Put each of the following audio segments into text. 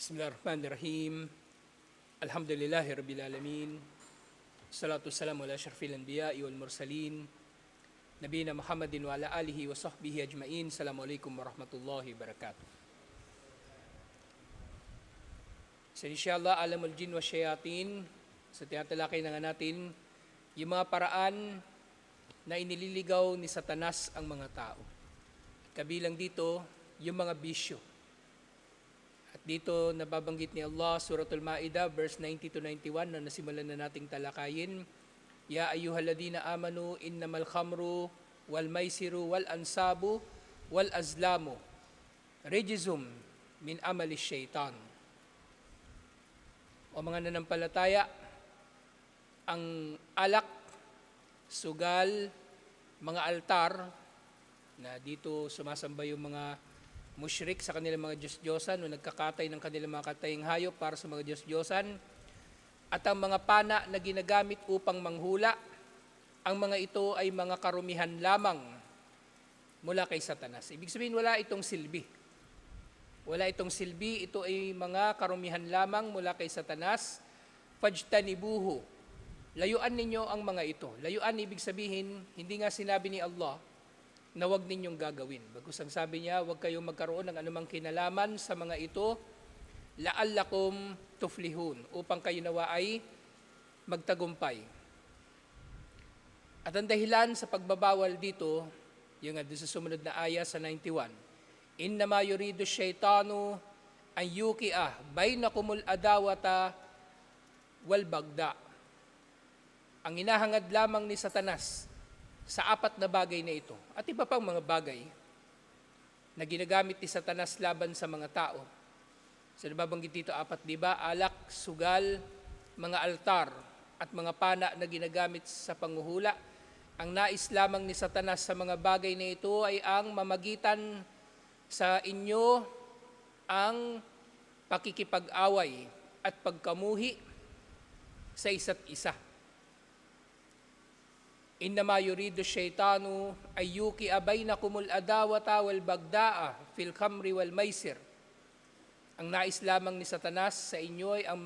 Bismillahirrahmanirrahim. Alhamdulillahi Rabbil Alamin. Salatu wassalamu ala syarfil anbiya'i wal mursalin. Nabiyina Muhammadin wa ala alihi wa sahbihi ajma'in. Assalamualaikum warahmatullahi wabarakatuh. So inshallah, alamul jin wa syayatin. So tinatalakay na nga natin yung mga paraan na inililigaw ni Satanas ang mga tao. Kabilang dito, yung mga bisyo. At dito nababanggit ni Allah, Suratul Ma'idah, verse 90 to 91, na nasimulan na nating talakayin. Ya ayyuhalladhina amanu innamal khamru wal maisiru wal ansabu wal azlamu rijzum min amali syaitan. O mga nanampalataya, ang alak, sugal, mga altar, na dito sumasamba yung mga musyrik sa kanilang mga Diyos-Diyosan o nagkakatay ng kanilang mga kataying hayop para sa mga Diyos-Diyosan, at ang mga pana na ginagamit upang manghula, ang mga ito ay mga karumihan lamang mula kay Satanas. Ibig sabihin, wala itong silbi. Wala itong silbi, ito ay mga karumihan lamang mula kay Satanas. Fajtanibuhu. Layuan ninyo ang mga ito. Layuan, ibig sabihin, hindi nga sinabi ni Allah na huwag ninyong gagawin. Bagus ang sabi niya, huwag kayong magkaroon ng anumang kinalaman sa mga ito, la'allakum tuflihun, upang kayo nawa ay magtagumpay. At ang dahilan sa pagbabawal dito, yung nga sa sumunod na aya sa 91, innama yuridu syaitanu an yuki'ah bainakumul adawata wal bagda. Ang inahangad lamang ni Satanas sa apat na bagay na ito, at iba pang mga bagay na ginagamit ni Satanas laban sa mga tao. So nababanggit dito apat, di ba? Alak, sugal, mga altar, at mga pana na ginagamit sa panghuhula. Ang nais lamang ni Satanas sa mga bagay na ito ay ang mamagitan sa inyo ang pakikipag-away at pagkamuhi sa isa't isa. Innama yuridu syaitanu ayyuki bainakumul adawata wal bagdaa fil khamri wal maisir. Ang nais lamang ni Satanas sa inyo ay ang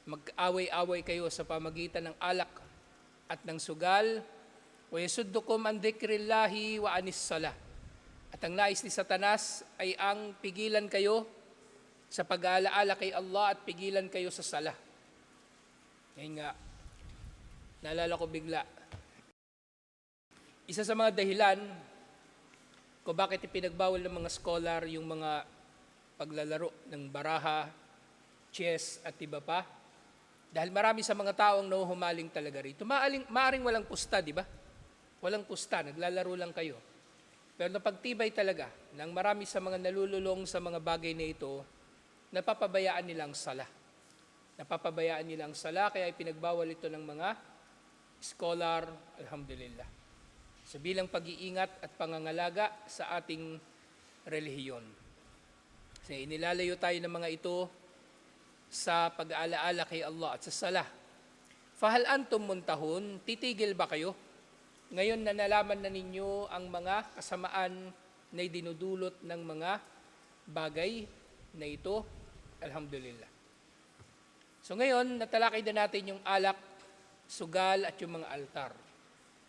mag-away-away kayo sa pamagitan ng alak at ng sugal. Wa yasuddukum an dhikrillahi wa anis salah. At ang nais ni Satanas ay ang pigilan kayo sa pag-aalaala kay Allah at pigilan kayo sa sala. Ngayon nga, naalala ko bigla, isa sa mga dahilan kung bakit ipinagbawal ng mga scholar yung mga paglalaro ng baraha, chess at iba pa, dahil marami sa mga taong nahuhumaling talaga rito. Maaring walang pusta, di ba? Walang pusta, naglalaro lang kayo. Pero napagtibay talaga ng marami sa mga nalululong sa mga bagay na ito, napapabayaan nilang sala. Napapabayaan nilang sala, kaya ipinagbawal ito ng mga scholar, alhamdulillah, sa bilang pag-iingat at pangangalaga sa ating relihiyon. So, inilalayo tayo ng mga ito sa pag-aalaala kay Allah at sa sala. Fahal antum muntahun, titigil ba kayo? Ngayon na nalaman na ninyo ang mga kasamaan na dinudulot ng mga bagay na ito, alhamdulillah. So ngayon, natalakay na natin yung alak, sugal at yung mga altar.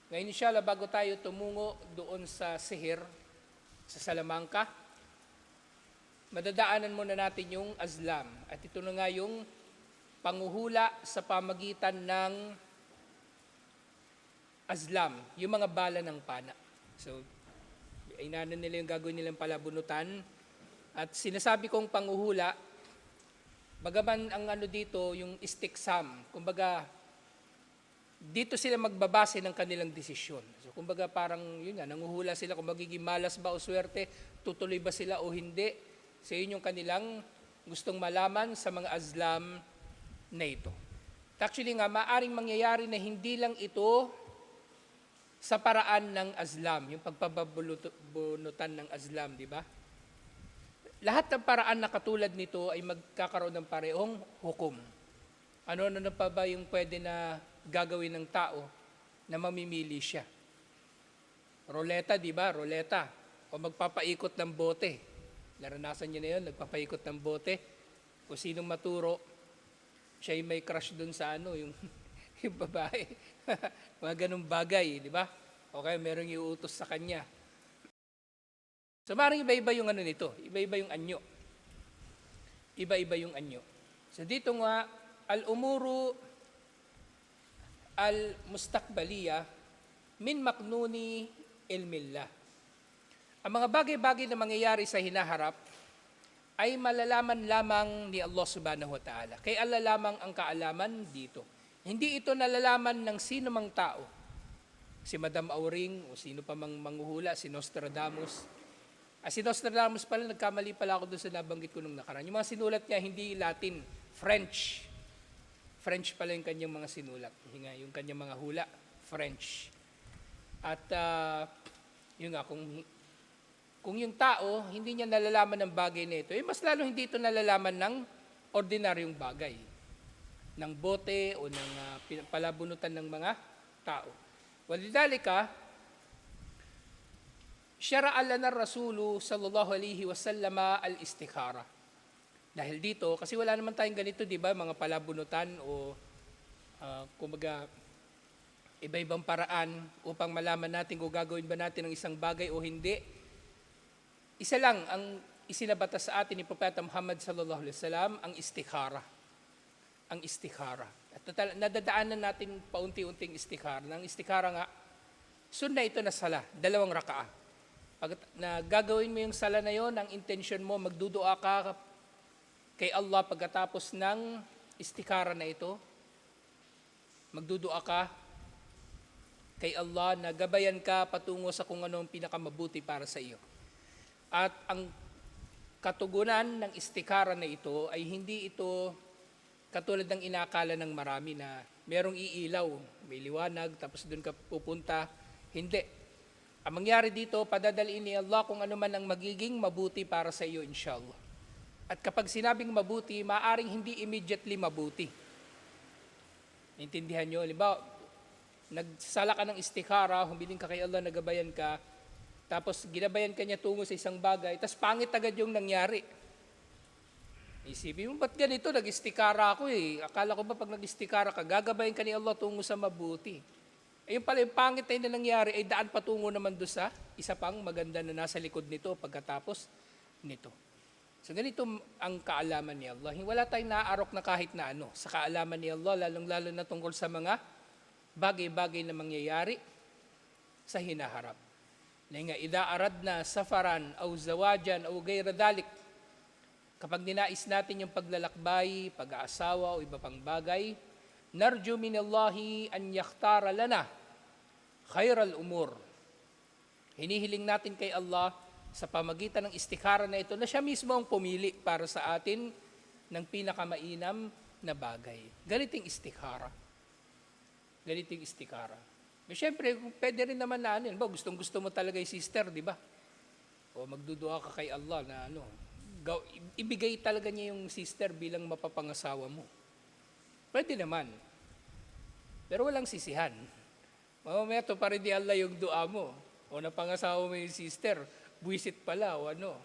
Ngayon inshallah, bago tayo tumungo doon sa sihir, sa Salamanca, madadaanan muna natin yung azlam. At ito na nga yung panguhula sa pamagitan ng azlam, yung mga bala ng pana. So, inanan nila yung gagawin nilang palabunutan. At sinasabi kong panguhula, bagaman ang ano dito, yung istiksam, kumbaga, dito sila magbabase ng kanilang desisyon. So, kumbaga parang, yun nga, nanguhula sila kung magiging malas ba o swerte, tutuloy ba sila o hindi. So, yun yung kanilang gustong malaman sa mga azlam na ito. Actually nga, maaring mangyayari na hindi lang ito sa paraan ng azlam, yung pagpapabunutan ng azlam, di ba? Lahat ng paraan na katulad nito ay magkakaroon ng parehong hukom. Ano pa ba yung pwede na gagawin ng tao na mamimili siya? Roleta, di ba? Roleta. O magpapaikot ng bote. Naranasan niyo na yun, nagpapaikot ng bote. Kung sinong maturo, siya yung may crush dun sa yung, yung babae. Mga ganung bagay, di ba? O kaya merong iuutos sa kanya. So maaaring iba-iba yung nito, iba-iba yung anyo. Iba-iba yung anyo. So dito nga, al-umuru al-mustakbaliya min maknuni ilmillah. Ang mga bagay-bagay na mangyayari sa hinaharap ay malalaman lamang ni Allah subhanahu wa ta'ala. Kay Allah lamang ang kaalaman dito. Hindi ito nalalaman ng sino mang tao. Si Madam Auring o sino pa mang manghuhula, si Nostradamus. Si Nostradamus pala, nagkamali pala ako doon sa nabanggit ko nung nakaraan. Yung mga sinulat niya, hindi Latin, French. French pala yung kanyang mga sinulat. Yung kanyang mga hula, French. At yun nga, kung yung tao, hindi niya nalalaman ng bagay na ito, mas lalo hindi ito nalalaman ng ordinaryong bagay. Ng bote o ng palabunutan ng mga tao. Walidhalika, syara'a lana ar-rasulu sallallahu alaihi wasallam al-istikhara. Dahil dito, kasi wala naman tayong ganito, di ba? Mga palabunutan o kumbaga iba-ibang paraan upang malaman natin kung gagawin ba natin ang isang bagay o hindi. Isa lang ang isinabatas sa atin ni Propeta Muhammad sallallahu alaihi wasallam, ang istikhara. Ang istikhara. At nadadaanan natin paunti-unting istikhara. Ang istikhara nga, sunna ito na sala, 2 rakaah. Pag gagawin mo yung sala na yon, ang intention mo, magdudua ka kay Allah pagkatapos ng istikhara na ito. Magdudua ka kay Allah na gabayan ka patungo sa kung ano ang pinakamabuti para sa iyo. At ang katugunan ng istikhara na ito ay hindi ito katulad ng inakala ng marami na merong iilaw, may liwanag, tapos doon ka pupunta. Hindi. Ang mangyari dito, padadalin ni Allah kung ano man ang magiging mabuti para sa iyo, inshallah. At kapag sinabing mabuti, maaring hindi immediately mabuti. Naintindihan nyo? Halimbawa, nagsala ka ng istikhara, humiling ka kay Allah, nagabayan ka, tapos ginabayan ka niya tungo sa isang bagay, tapos pangit agad yung nangyari. Isipin mo, ba't ganito? Nag-istikara ako eh. Akala ko ba pag nag-istikara ka, gagabayin ka ni Allah tungo sa mabuti. Ayun pala, yung pangit na nangyari ay daan patungo naman doon sa isa pang maganda na nasa likod nito pagkatapos nito. So ganito ang kaalaman ni Allah. Wala tayong naaarok na kahit na ano sa kaalaman ni Allah, lalong-lalo na tungkol sa mga bagay-bagay na mangyayari sa hinaharap. Na nga, idha aradna safaran o zawajan o gayra dalik, kapag ninais natin yung paglalakbay, pag-aasawa o iba pang bagay, narju minallahi an yakhtara lana khairal umur. Hinihiling natin kay Allah sa pamagitan ng istikhara na ito na siya mismo ang pumili para sa atin ng pinakamainam na bagay. Ganiting istikhara. Ganiting istikhara. Siyempre, pwede rin naman na ano, gustong-gusto mo talaga yung sister, di ba? O magdudua ka kay Allah na ibigay talaga niya yung sister bilang mapapangasawa mo. Pwede naman. Pero walang sisihan. Mamaya to pa rin di Allah yung dua mo. O napangasawa mo yung sister, buwisit pala o ano.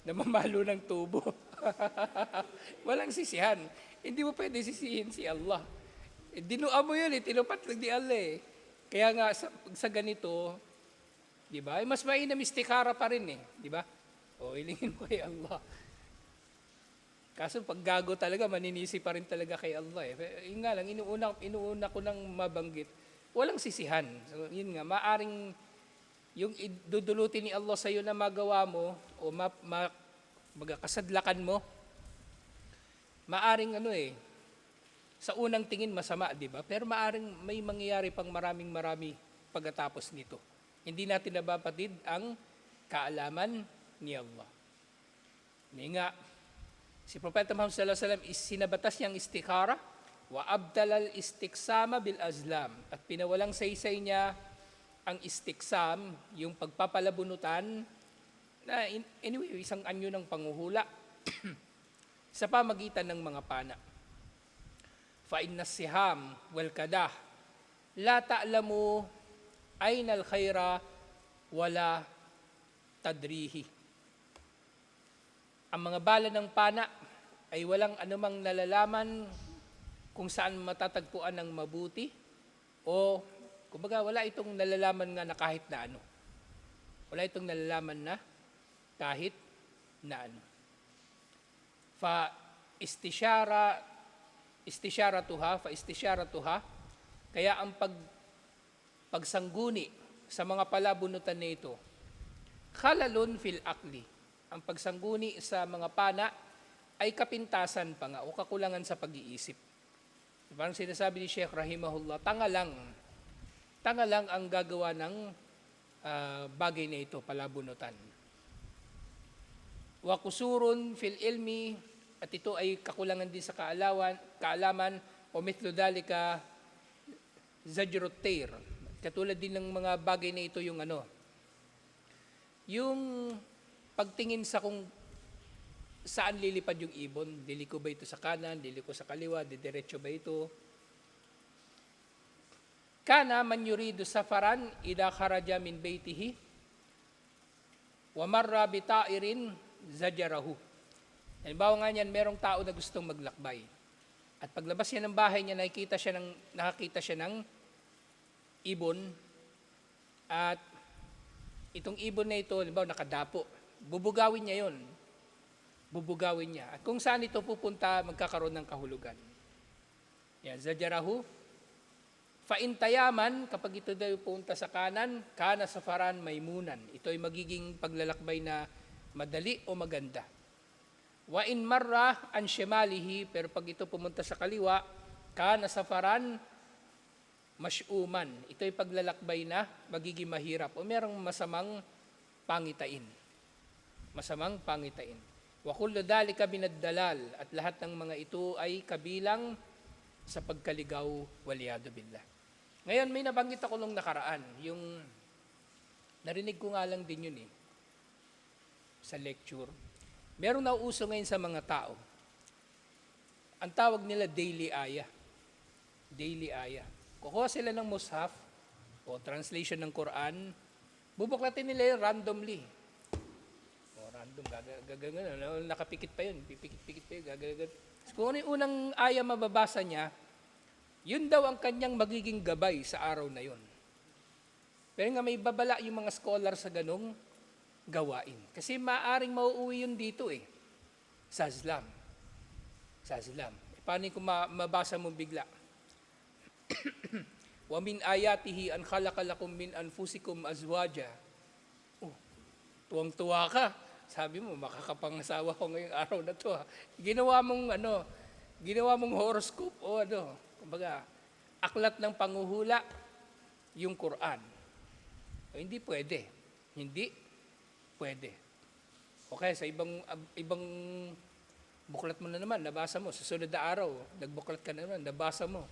Namamalo ng tubo. Walang sisihan. Hindi mo pwede sisihin si Allah. Dinua mo yun tinupat lang di Allah eh. Kaya nga sa ganito, di ba? Mas mainam istikhara pa rin eh, di ba? O ilingin mo kay Allah. Kaso pag gago talaga, maninisi pa rin talaga kay Allah eh. Yun nga lang, inuuna ko nang mabanggit. Walang sisihan. So, yun nga, maaring yung idudulutin ni Allah sa iyo na magawa mo o magkasadlakan mo, maaring sa unang tingin masama, di ba? Pero maaring may mangyayari pang marami pagkatapos nito. Hindi natin nabapatid ang kaalaman ni Allah. Nga, si Propeta Muhammad sallallahu alaihi wasallam sinabatas niyang istikhara wa abdalal istiksama bil azlam, at pinawalang saysay niya ang istiksam, yung pagpapalabunutan na anyway, isang anyo ng panguhula sa pamagitan ng mga pana. Fa inna siham wal kadah la ta'lamu ayna al khaira wala tadrihi. Ang mga bala ng pana ay walang anumang nalalaman kung saan matatagpuan ng mabuti o kumbaga wala itong nalalaman nga na kahit na ano. Wala itong nalalaman na kahit na ano. Fa istisyaratuha, kaya ang pagsangguni sa mga palabunutan na ito, khalalun fil akli, ang pagsangguni sa mga pana ay kapintasan pa nga o kakulangan sa pag-iisip. Parang sinasabi ni Sheikh Rahimahullah, tanga lang ang gagawa ng bagay na ito, palabunutan. Wa kusurun fil ilmi, at ito ay kakulangan din sa kaalaman o mithlu dalika zajrut tair. Katulad din ng mga bagay na ito yung yung pagtingin sa kung saan lilipad yung ibon. Liliko ba ito sa kanan, liliko sa kaliwa, didiretso ba ito? Kana man yuridu safaran idha kharaja min baytihi wa marra bi ta'irin zajarahu. Halimbawa nga niyan, merong tao na gustong maglakbay. At paglabas niya ng bahay niya, nakakita siya ng ibon. At itong ibon na ito, halimbawa nakadapo. Bubugawin niya yon. Bubugawin niya. At kung saan ito pupunta, magkakaroon ng kahulugan. Yan, zajarahu. Faintayaman, kapag ito daw pupunta sa kanan, kana safaran maymunan. Ito ay magiging paglalakbay na madali o maganda. Wa in marra an shimalihi, pero pag ito pumunta sa kaliwa, kana safaran masyuman. Ito ay paglalakbay na magiging mahirap o merong masamang pangitain. Masamang pangitain. Wa kullu dalika binaddalal, at lahat ng mga ito ay kabilang sa pagkaligaw, waliyadu billah. Ngayon may nabanggit ako nung nakaraan, yung narinig ko nga lang din yun sa lecture. Merong nauuso ngayon sa mga tao. Ang tawag nila daily ayah. Daily ayah. Kukuha sila ng mushaf o translation ng Quran, bubuklatin nila yun randomly. O random, gagagano, nakapikit pa yun, pipikit-pikit pa yun, gagagano. Kung ano yung unang ayah mababasa niya, yun daw ang kanyang magiging gabay sa araw na yun. Pero nga may babala yung mga scholar sa ganong gawain. Kasi maaring mauuwi yun dito sa Islam. Sa Islam. Paano kung mabasa mo bigla? Wa min ayatihi an khalaqa lakum min anfusikum azwaja. Tuwang-tuwa ka. Sabi mo, makakapangasawa ko ngayong araw na to. Ginawa mong horoscope o kumbaga, aklat ng panghuhula, yung Quran. Hindi pwede. Hindi pwede. Okay, sa ibang buklat mo na naman, nabasa mo. Sa sunod na araw, nagbuklat ka na naman, nabasa mo.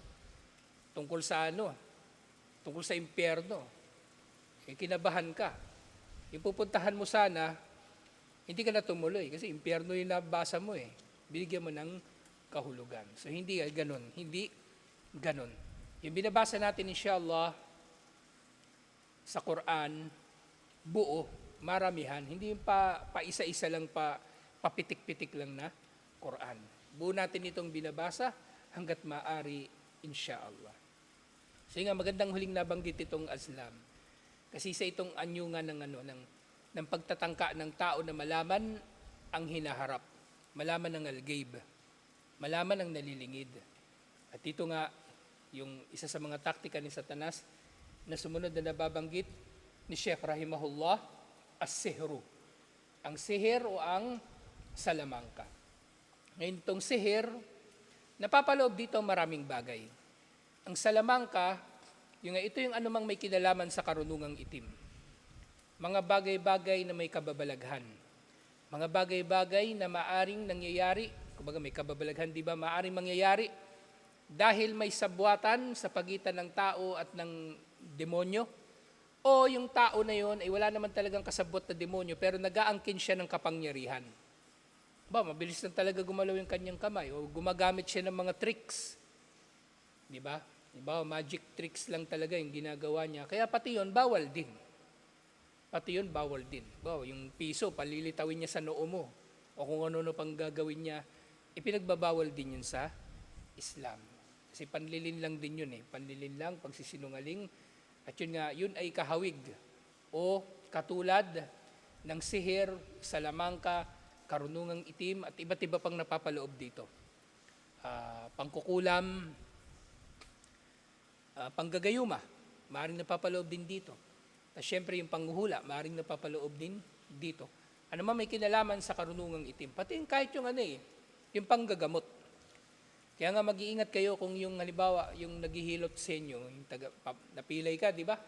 Tungkol sa tungkol sa impyerno. Kinabahan ka. Yung pupuntahan mo sana, hindi ka na tumuloy kasi impyerno yung nabasa mo Binigyan mo ng kahulugan. So hindi ganon. Hindi ganon. Yung binabasa natin inshallah sa Quran, buo, maramihan, hindi yung pa-isa-isa lang, papitik-pitik lang na Quran. Buo natin itong binabasa hanggat maaari, insyaallah. So nga, magandang huling nabanggit itong Islam. Kasi sa itong anyungan ng pagtatangka ng tao na malaman ang hinaharap, malaman ang al-ghaib, malaman ang nalilingid. At ito nga, yung isa sa mga taktika ni Satanas na sumunod na nababanggit ni Sheikh Rahimahullah, as-sihru. Ang sihir o ang salamangka. Ngayon itong sihir, napapaloob dito maraming bagay. Ang salamangka, ito yung anumang may kinalaman sa karunungang itim. Mga bagay-bagay na may kababalaghan. Mga bagay-bagay na maaring nangyayari, kumbaga may kababalaghan, di ba, maaring mangyayari dahil may sabwatan sa pagitan ng tao at ng demonyo, o yung tao na yun ay wala naman talagang kasabot na demonyo pero nag-aangkin siya ng kapangyarihan. Mabilis lang talaga gumalaw yung kanyang kamay o gumagamit siya ng mga tricks. Di ba? Magic tricks lang talaga yung ginagawa niya. Kaya pati yun, bawal din. Yung piso, palilitawin niya sa noo mo. o kung ano pang gagawin niya, ipinagbabawal din yun sa Islam. Kasi panlilin lang din yun panlilin lang, pagsisinungaling, at yun nga, yun ay kahawig o katulad ng sihir, salamangka, karunungang itim, at iba't iba pang napapaloob dito. Pangkukulam, panggagayuma, maaaring napapaloob din dito. At syempre yung panghuhula, maaaring napapaloob din dito. Ano man may kinalaman sa karunungang itim. Pati kahit yung yung panggagamot. Kaya nga mag-iingat kayo kung yung halimbawa, yung naghihilot sa inyo, yung napilay ka, di ba?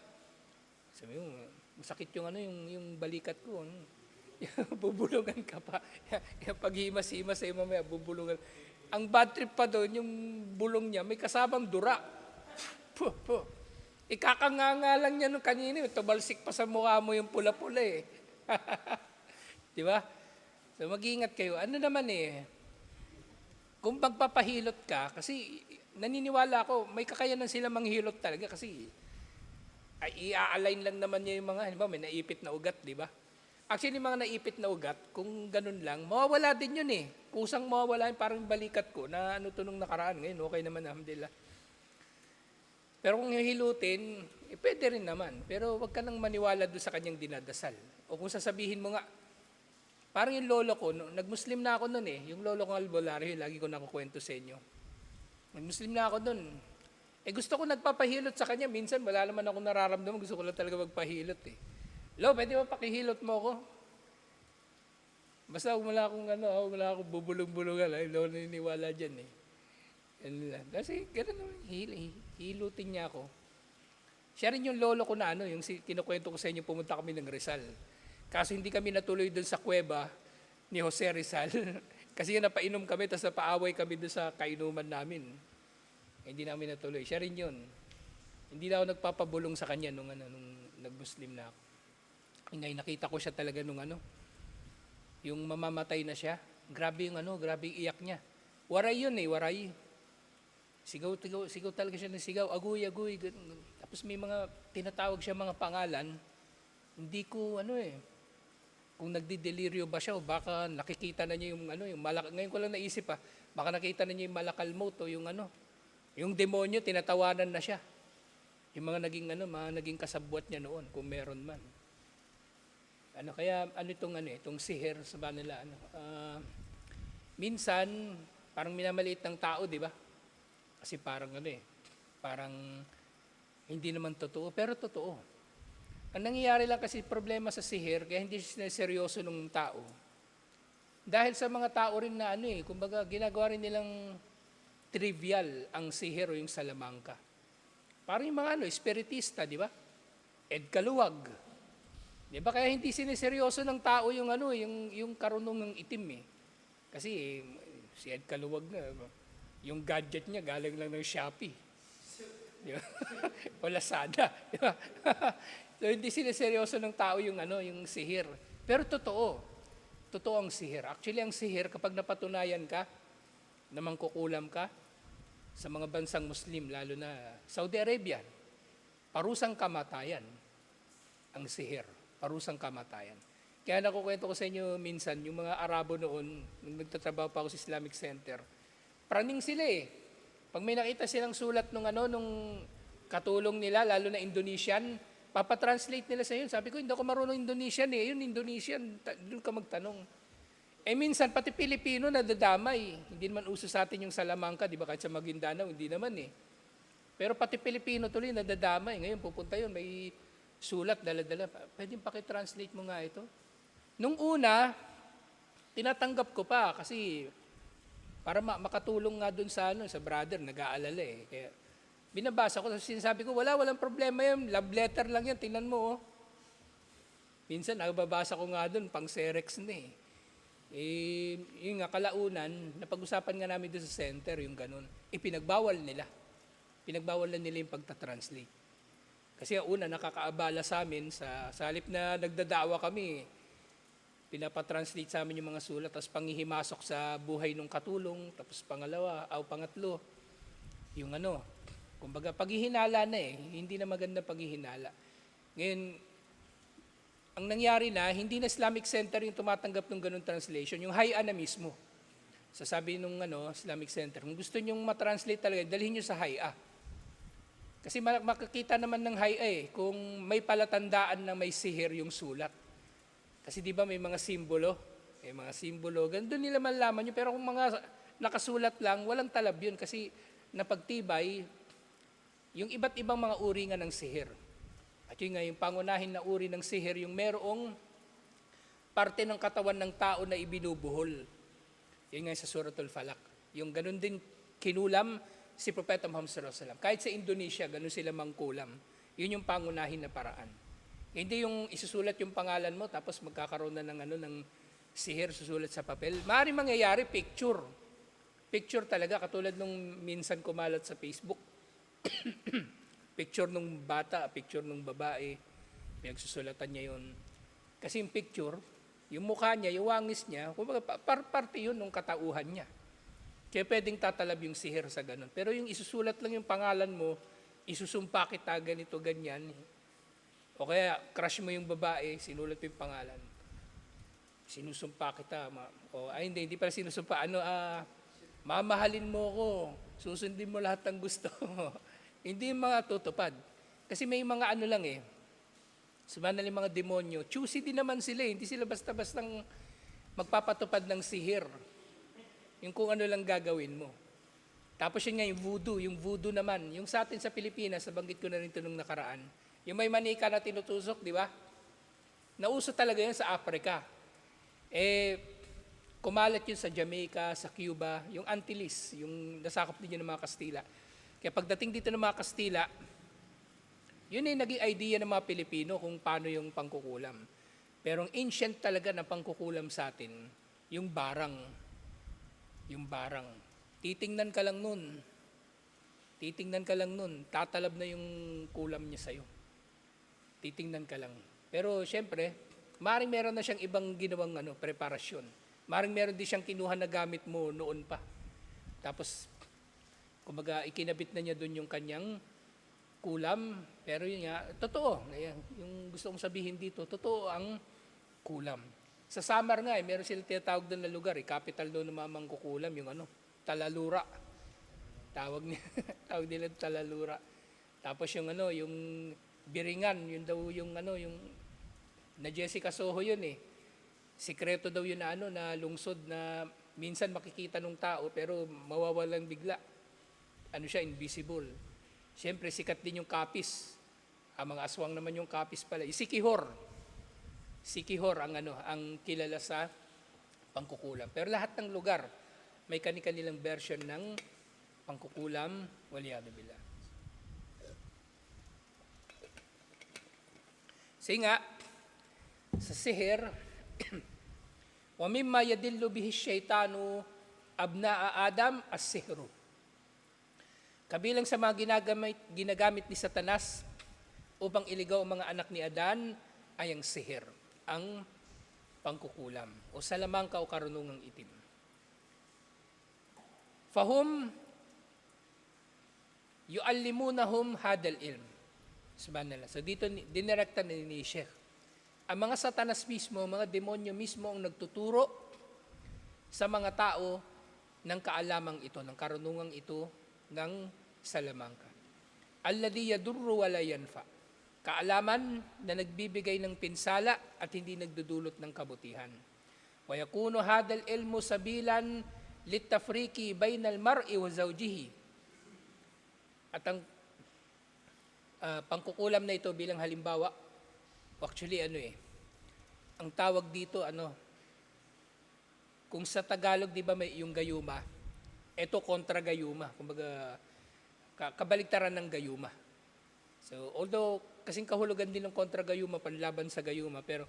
Sabi mo, masakit yung yung balikat ko. Bubulungan ka pa. Pag himas-himas sa'yo mamaya, bubulungan. Ang bad trip pa doon, yung bulong niya, may kasamang dura. Ikakanganga lang niya nung kanina, tumalsik pa sa mukha mo yung pula-pula Di ba? So mag-iingat kayo. Ano naman kung magpapahilot ka, kasi naniniwala ako, may kakayanan sila manghilot talaga kasi i-align lang naman niya yung mga, may naipit na ugat, di ba? Actually, mga naipit na ugat, kung ganun lang, mawawala din yun Kusang mawawala yung parang balikat ko na nung nakaraan. Ngayon, okay naman, alhamdulillah. Pero kung hihilutin, pwede rin naman. Pero wag ka nang maniwala doon sa kanyang dinadasal. O kung sasabihin mo nga, parang yung lolo ko, nag-Muslim na ako noon Yung lolo ko albularyo, lagi ko nakukwento sa inyo. Nag-Muslim na ako noon. Gusto ko nagpapahilot sa kanya. Minsan, wala naman ako nararamdaman. Gusto ko lang talaga magpahilot Lo, pwede ba pakihilot mo ako? Basta wala akong bubulong-bulungan. Lo, naniniwala dyan Kasi gano'n hilutin niya ako. Siya rin yung lolo ko na yung kinukwento ko sa inyo, pumunta kami ng Rizal. Kaso hindi kami natuloy doon sa kuweba ni Jose Rizal. Kasi napainom kami, tapos napaaway kami doon sa kainuman namin. Hindi namin natuloy. Siya rin yun. Hindi na ako nagpapabulong sa kanya nung nag-Muslim na ako. Ngayon nakita ko siya talaga nung yung mamamatay na siya. Grabe yung grabe yung iyak niya. Waray yun waray. Sigaw talaga siya ng sigaw, aguy. Tapos may mga tinatawag siya mga pangalan. Hindi ko kung nagdideliryo ba siya o baka nakikita na niya yung ngayon ko lang naisip baka nakita na niya yung malakalmot o yung demonyo tinatawanan na siya. Yung mga naging kasabwat niya noon kung meron man. Kaya itong sihir sa nila minsan parang minamaliit ng tao, di ba? Kasi parang parang hindi naman totoo, pero totoo. Ang nangyayari lang kasi problema sa sihir, kaya hindi seryoso ng tao. Dahil sa mga tao rin na kumbaga ginagawa rin nilang trivial ang sihir o yung salamangka. Parang yung mga espiritista, di ba? Ed Kaluwag. Di ba kaya hindi sineseryoso ng tao yung yung karunungang itim Kasi si Ed Kaluwag na, yung gadget niya galing lang ng Shopee. Di ba? O Lazada. Di ba? So hindi sineseryoso ng tao yung yung sihir. Pero totoo. Totoo ang sihir. Actually ang sihir kapag napatunayan ka na mangkukulam ka sa mga bansang Muslim, lalo na Saudi Arabia, parusang kamatayan ang sihir. Parusang kamatayan. Kaya nakukwento ko sa inyo minsan, yung mga Arabo noon, nung nagtatrabaho pa ako sa Islamic Center, praning sila Pag may nakita silang sulat nung katulong nila, lalo na Indonesian, papatranslate nila sa yun. Sabi ko, hindi ako marunong Indonesian Yun Indonesian, doon ka magtanong. Minsan, pati Pilipino nadadamay. Hindi naman uso sa atin yung salamangka, di ba? Kahit sa Maguindanao, hindi naman Pero pati Pilipino tuloy nadadamay. Ngayon, pupunta yun, may sulat, dala-dala. Pwedeng pakitranslate mo nga ito. Nung una, tinatanggap ko pa kasi para makatulong nga dun sa sa brother, nag-aalala Kaya binabasa ko, sinasabi ko, walang problema yan, love letter lang yan, tingnan mo Minsan, nagbabasa ko nga dun, pang Xerox na yung nga, kalaunan, napag-usapan nga namin doon sa center, yung ganun. Pinagbawal nila. Pinagbawal na nila yung pagta-translate. Kasi una, nakakaabala sa amin, sa halip na nagdadawa kami, pinapatranslate sa amin yung mga sulat, tapos panghihimasok sa buhay ng katulong, tapos pangatlo, yung kumbaga paghihinala na hindi na maganda paghihinala. Ngayon, ang nangyari na, hindi na Islamic Center yung tumatanggap ng ganung translation, yung Hay'a na mismo. Sasabi nung Islamic Center, kung gusto nyong matranslate talaga, dalhin nyo sa Hay'a. Kasi makikita naman ng Hay'a kung may palatandaan na may sihir yung sulat. Kasi di ba may mga simbolo? May mga simbolo, doon nila malalaman yun. Pero kung mga nakasulat lang, walang talab yun kasi napagtibay yung iba't ibang mga uri nga ng sihir. At yun nga, yung pangunahin na uri ng sihir, yung merong parte ng katawan ng tao na ibinubuhol. Yun nga sa Suratul Falaq. Yung ganun din kinulam si Propeta Muhammad sallallahu alaihi wasallam. Kahit sa Indonesia, ganun sila mangkulam. Yun yung pangunahin na paraan. Hindi yung isusulat yung pangalan mo tapos magkakaroon na ng sihir susulat sa papel. Maaaring mangyayari picture. Picture talaga katulad nung minsan kumalat sa Facebook. Picture nung bata, picture nung babae. Pinagsusulatan niya yun. Kasi yung picture, yung mukha niya, yung wangis niya, kumbaga parte yun ng katauhan niya. Kaya pwedeng tatalab yung sihir sa ganun. Pero yung isusulat lang yung pangalan mo, isusumpa kita ganito, ganyan. O kaya crush mo yung babae, sinulat mo yung pangalan. Sinusumpa kita. Hindi pala sinusumpa. Mamahalin mo ko, susundin mo lahat ng gusto. Hindi mga tutupad. Kasi may mga samantalang mga demonyo, choosy din naman sila. Hindi sila basta-bastang magpapatupad ng sihir. Yung kung ano lang gagawin mo. Tapos yun nga, yung voodoo naman. Yung sa atin sa Pilipinas, nabanggit ko na rin ito nung nakaraan. Yung may manika na tinutusok, di ba? Nauso talaga yun sa Africa. Kumalat yun sa Jamaica, sa Cuba, yung Antilles, yung nasakop din yun ng mga Kastila. Kaya pagdating dito ng mga Kastila, yun naging idea ng mga Pilipino kung paano yung pangkukulam. Pero ang ancient talaga na pangkukulam sa atin, yung barang. Yung barang. Titingnan ka lang nun, tatalab na yung kulam niya sa'yo. Titingnan ka lang. Pero syempre, maaaring meron na siyang ibang ginawang preparasyon. Maaaring meron din siyang kinuha na gamit mo noon pa. Tapos, kumbaga, ikinabit na niya doon yung kanyang kulam. Pero yun nga, totoo. Yung gusto kong sabihin dito, totoo ang kulam. Sa Samar nga, meron sila tinatawag doon na lugar. Capital doon ng mga mangkukulam, yung Talalura. Tawag nila Talalura. Tapos yung yung Biringan, yun daw yung na Jessica Soho yun Sikreto daw yun na lungsod na minsan makikita ng tao pero mawawalan bigla. Siya, invisible. Siyempre, sikat din yung Kapis. Ang mga aswang naman yung Kapis pala. Sikihor. Sikihor ang kilala sa pangkukulam. Pero lahat ng lugar, may kanilang version ng pangkukulam, waliyadu billah. Kasi nga, sa sihir, wa mimma yadillu bihi syaitanu abna'a Adam as-sihru. Kabilang sa mga ginagamit ni Satanas upang iligaw ang mga anak ni Adan ay ang sihir, ang pangkukulam o salamangka o karunungang itim. Fahum yu'allimunahum hadal ilm. Subhanallah. So dito dinirekta ni Sheikh. Ang mga Satanas mismo, mga demonyo mismo ang nagtuturo sa mga tao ng kaalamang ito, ng karunungang ito ng salamangka. Alladhi yadurru wa la yanfa. Kaalaman na nagbibigay ng pinsala at hindi nagdudulot ng kabutihan. Wa yakunu hadal ilmu sabilan litafriki bainal mar'i wa zawjihi. At ang pangkukulam na ito bilang halimbawa, actually ang tawag dito kung sa Tagalog di ba may yung gayuma, ito kontra gayuma, kumbaga kabaligtaran ng gayuma. So although kasing kahulugan din ng kontra gayuma panlaban sa gayuma, pero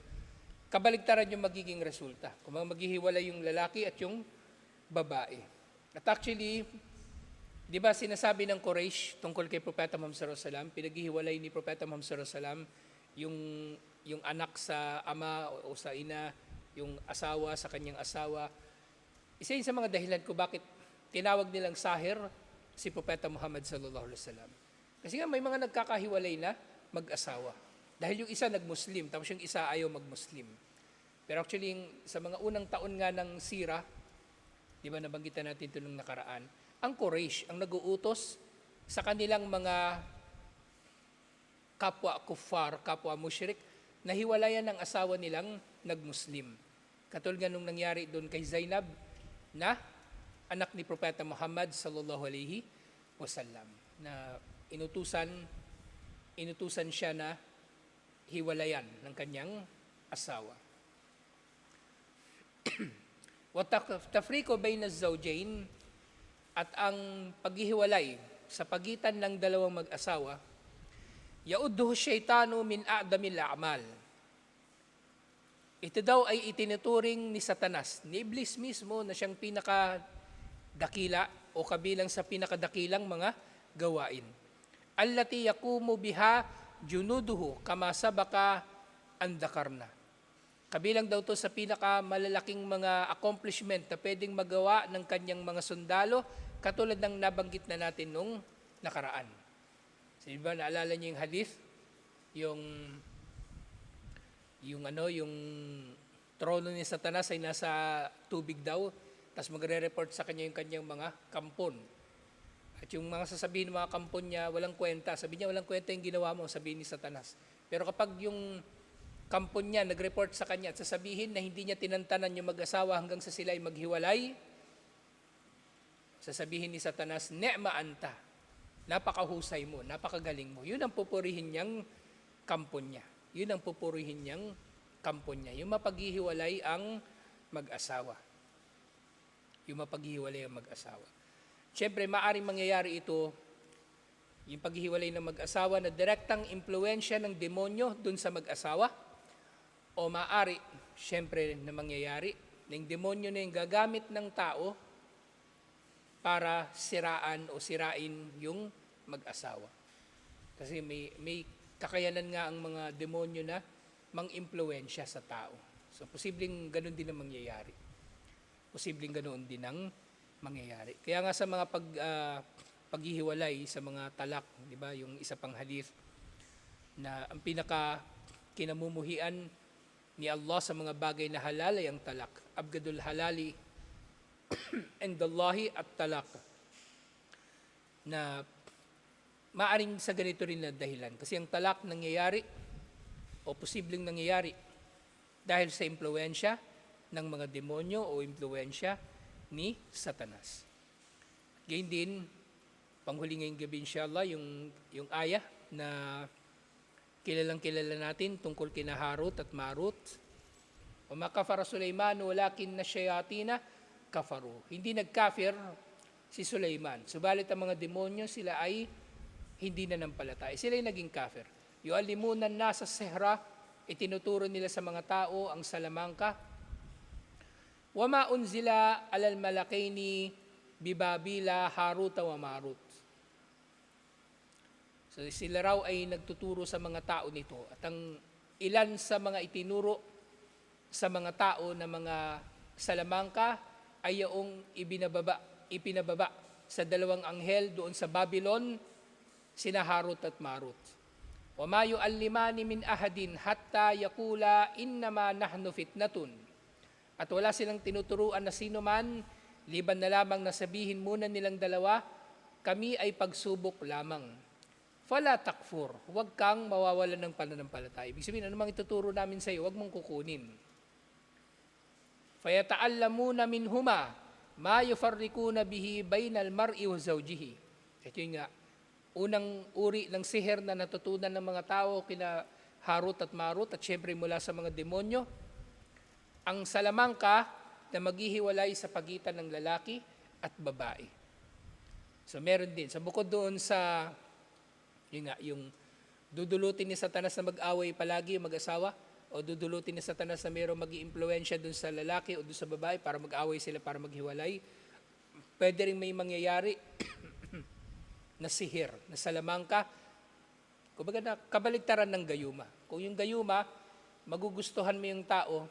kabaligtaran yung magiging resulta. Kung maghihiwalay yung lalaki at yung babae. At actually, di ba sinasabi ng Quraysh tungkol kay Propeta Muhammad sallallahu alaihi wasallam, pinaghihiwalay ni Propeta Muhammad sallallahu alaihi wasallam yung anak sa ama o sa ina, yung asawa sa kanyang asawa. Isa yun sa mga dahilan ko bakit tinawag nilang sahir si Propeta Muhammad sallallahu alaihi wasallam. Kasi nga may mga nagkakahiwalay na mag-asawa. Dahil yung isa nag-Muslim, tapos yung isa ayaw mag-Muslim. Pero actually, sa mga unang taon nga ng sira, di ba nabanggitan natin ito nung nakaraan, ang Quraysh, ang nag-uutos sa kanilang mga kapwa kuffar, kapwa mushrik, nahiwalayan ng asawa nilang nag-Muslim. Katulad nga nung nangyari doon kay Zainab, na anak ni Propeta Muhammad sallallahu alaihi wasallam, na inutusan siya na hiwalayan ng kanyang asawa. Wa tafriqu bayna az-zawjayn, at ang paghihiwalay sa pagitan ng dalawang mag-asawa, yaudduhu syaitanu min a'damil a'mal. Ito daw ay itinuturing ni Satanas, ni Iblis mismo, na siyang pinakadakila o kabilang sa pinakadakilang mga gawain. Allati yaqumu biha junuduhu kama sabaka andakarna. Kabilang daw to sa pinakamalalaking mga accomplishment na pwedeng magawa ng kanyang mga sundalo, katulad ng nabanggit na natin nung nakaraan. So, diba, naalala niyo yung hadith? Yung trono ni Satanas ay nasa tubig daw, tapos magre-report sa kanya yung kanyang mga kampon. At yung mga sasabihin ng mga kampon niya, walang kwenta. Sabi niya, walang kwenta yung ginawa mo, sabihin ni Satanas. Pero kapag yung kampon niya nag-report sa kanya at sasabihin na hindi niya tinantanan yung mag-asawa hanggang sa sila ay maghiwalay, sasabihin ni Satanas, ne'ma anta, napakahusay mo, napakagaling mo. Yun ang pupurihin niyang kampon niya. Yun ang pupurihin niyang kampon niya. Yung mapaghihiwalay ang mag-asawa. Yung mapaghihiwalay ang mag-asawa. Siyempre, maaaring mangyayari ito, yung paghihiwalay ng mag-asawa, na direktang impluensya ng demonyo dun sa mag-asawa, o maaari, siyempre, na mangyayari, na yung demonyo na yung gagamit ng tao para sirain yung mag-asawa. Kasi may kakayanan nga ang mga demonyo na mang-impluensya sa tao. So, posibleng ganun din ang mangyayari. Posibleng ganoon din ang mangyayari. Kaya nga sa mga paghihiwalay, sa mga talak, di ba, yung isa pang hadith, na ang pinaka kinamumuhian ni Allah sa mga bagay na halal ay ang talak. Abgadul halali indallahi at talak. Na maaring sa ganito rin na dahilan. Kasi ang talak nangyayari o posibleng nangyayari dahil sa impluensya ng mga demonyo o impluensya ni Satanas. Gayun din, panghuli ngayong gabi inshallah, yung ayah na kilalang-kilala natin tungkol kina Harut at Marut. O makafara Sulaiman walakin na syayatina kafaru. Hindi nagkafir si Sulaiman. Subalit ang mga demonyo, sila ay hindi nanampalataya. Sila ay naging kafir. Yu'allimunan nasa sihra, itinuturo nila sa mga tao ang salamangka. Wa ma unzila alal malakaini bibabila Haruta wa Marut. So sila raw ay nagtuturo sa mga tao nito. At ang ilan sa mga itinuro sa mga tao na mga salamangka ay yung ipinababa sa dalawang anghel doon sa Babylon, sina Harut at Marut. Wa ma yu'allimani min ahadin hatta yaqula innama nahnu fitnatun. At wala silang tinuturuan na sino man, liban na lamang na sabihin muna nilang dalawa, kami ay pagsubok lamang. Fala takfur, huwag kang mawawalan ng pananampalataya. Ibig sabihin, ano mang ituturo namin sa iyo, huwag mong kukunin. Fayata'allamuna minhuma ma yufarriquna bihi bainal mar'i wa zawjihi. Ito yung nga, unang uri ng sihir na natutunan ng mga tao kina Harut at Marut, at syempre mula sa mga demonyo, ang salamangka na maghihiwalay sa pagitan ng lalaki at babae. So meron din. So bukod doon sa yung dudulutin ni Satanas na mag-away palagi yung mag-asawa, o dudulutin ni Satanas na mayroong mag-iimpluwensya doon sa lalaki o doon sa babae para mag-away sila, para maghiwalay, pwede rin may mangyayari na sihir, na salamangka. Kumbaga na kabaligtaran ng gayuma. Kung yung gayuma, magugustuhan mo yung tao,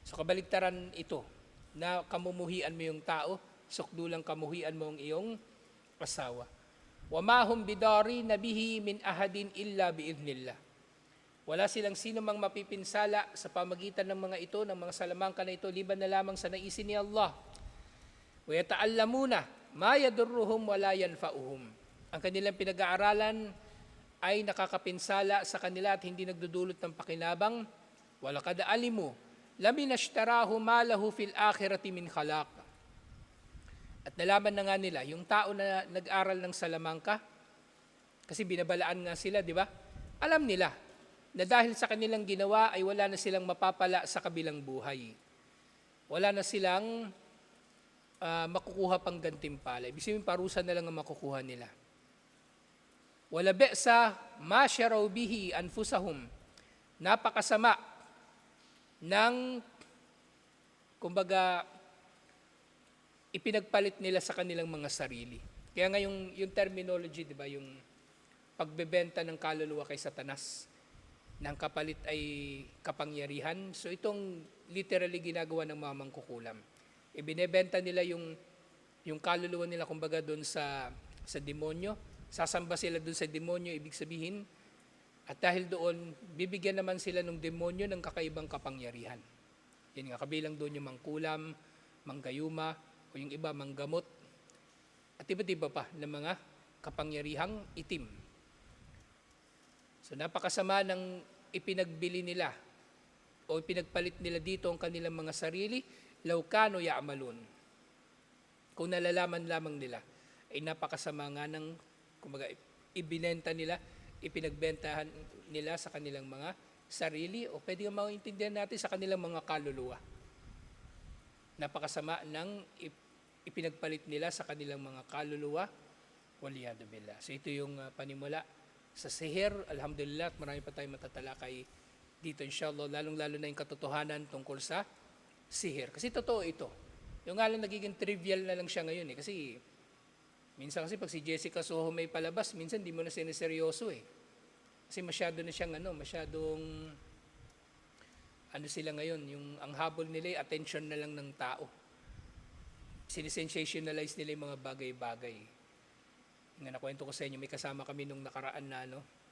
so kabaligtaran ito, na kamumuhian mo yung tao, sukdulang kamuhian mo ang iyong asawa. وَمَا هُمْ بِدَارِينَ بِهِ مِنْ أَحَدٍ إِلَّا بِإِذْنِ اللَّهِ Wala silang sino mang mapipinsala sa pamagitan ng mga ito, ng mga salamangka na ito, liban na lamang sa naisin ni Allah. Wa yata'allamuna ma yadurruhum wa la yanfa'uhum. Ang kanilang pinag-aaralan ay nakakapinsala sa kanila at hindi nagdudulot ng pakinabang. Walaqad alimu lamin ashtarahu ma lahu fil akhirati min khalaq. At nalaman na nga nila, yung tao na nag-aral ng salamangka, kasi binabalaan nga sila, di ba? Alam nila na dahil sa kanilang ginawa ay wala na silang mapapala sa kabilang buhay. Wala na silang makukuha pang gantimpala. Ibig sabihin, parusa na lang ang makukuha nila. Wala be'sa ma syaraw bihi anfusahum. Napakasama ng, kumbaga, ipinagpalit nila sa kanilang mga sarili. Kaya nga yung terminology, di ba, yung pagbebenta ng kaluluwa kay Satanas, ng kapalit ay kapangyarihan. So itong literally ginagawa ng mga mangkukulam. Ibinebenta nila yung kaluluwa nila, kumbaga, doon sa demonyo. Sasamba sila doon sa demonyo, ibig sabihin. At dahil doon, bibigyan naman sila ng demonyo ng kakaibang kapangyarihan. Yan nga, kabilang doon yung mangkulam, manggayuma, o yung iba, manggamot. At iba-iba pa ng mga kapangyarihang itim. So napakasama ng ipinagbili nila o ipinagpalit nila dito ang kanilang mga sarili, law kanu ya'malun. Kung nalalaman lamang nila, ay napakasama nga ng, kumbaga, ibinenta nila, ipinagbentahan nila sa kanilang mga sarili, o pwede nga maintindihan natin sa kanilang mga kaluluwa. Napakasama ng ipinagpalit nila sa kanilang mga kaluluwa, waliyadu billah. So ito yung panimula sa sihir. Alhamdulillah, marami pa tayong matatalakay dito, inshallah, lalong-lalo na yung katotohanan tungkol sa sihir. Kasi totoo ito. Yung nga lang nagiging trivial na lang siya ngayon kasi minsan kasi pag si Jessica Soho may palabas, minsan di mo na siniseryoso Kasi masyado na siyang masyadong sila ngayon, yung ang habol nila ay attention na lang ng tao. Sinisensationalize nila yung mga bagay-bagay. Nga nakwento ko sa inyo, may kasama kami nung nakaraan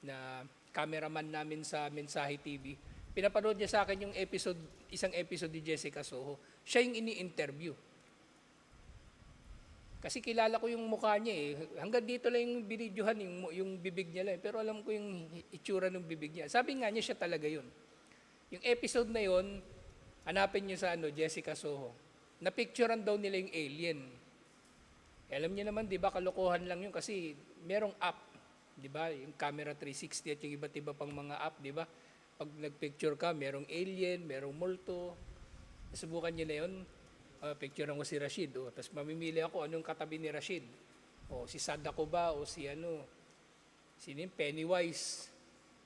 na cameraman namin sa Mensahe TV. Pinapanood niya sa akin yung isang episode ni Jessica Soho. Siya yung ini-interview. Kasi kilala ko yung mukha niya Hanggang dito lang yung binidyohan, yung bibig niya lang. Pero alam ko yung itsura ng bibig niya. Sabi nga niya, siya talaga yun. Yung episode na yun, hanapin niyo sa Jessica Soho. Napicturean daw nila yung alien. Alam niyo naman, di ba, kalokohan lang yun kasi merong app, di ba, yung camera 360 at yung iba't iba pang mga app, di ba? Pag nagpicture ka, merong alien, merong multo. Subukan niyo na yun. Picturean ko si Rashid. Tapos mamimili ako anong katabi ni Rashid. Si Sadako ba o sino yung Pennywise.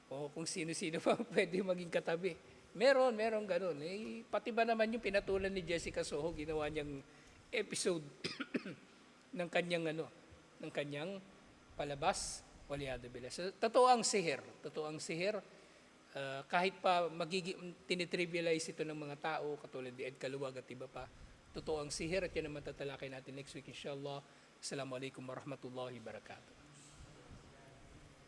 O kung sino-sino pa pwede maging katabi. Meron ganun. Pati ba naman yung pinatulan ni Jessica Soho, ginawa niyang episode ng kanyang palabas, waliyadu billah. So, totoo ang sihir. Kahit pa tinitrivialize ito ng mga tao, katulad ni Ed Kaluwag at iba pa, totoo ang sihir at yan ang matatalakay natin next week, inshallah. Assalamualaikum warahmatullahi wabarakatuh.